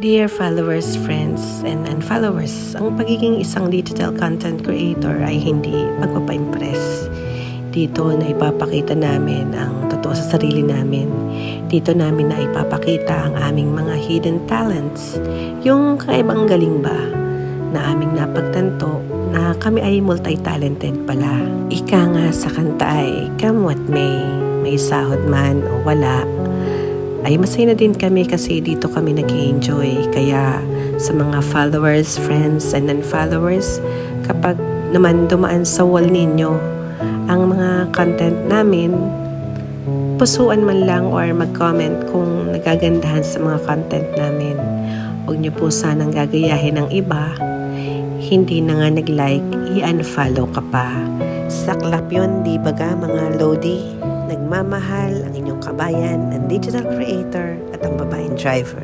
Dear followers, friends, and unfollowers, ang pagiging isang digital content creator ay hindi pagpapa-impress. Dito na ipapakita namin ang totoo sa sarili namin. Dito namin na ipapakita ang aming mga hidden talents. Yung kakaibang galing ba na aming napagtanto na kami ay multi-talented pala. Ika nga sa kanta ay, come what may sahod man o wala, ay masaya na din kami kasi dito kami nag-enjoy. Kaya sa mga followers, friends, and unfollowers, kapag naman dumaan sa wall ninyo ang mga content namin, pusuan man lang or mag-comment kung nagagandahan sa mga content namin. Huwag niyo po sanang gagayahin ng iba. Hindi na nga nag-like, i-unfollow ka pa. Saklap yun, di ba ga mga Lodi? Nagmamahal ang inyong kabayan, ang digital creator at ang babaeng driver.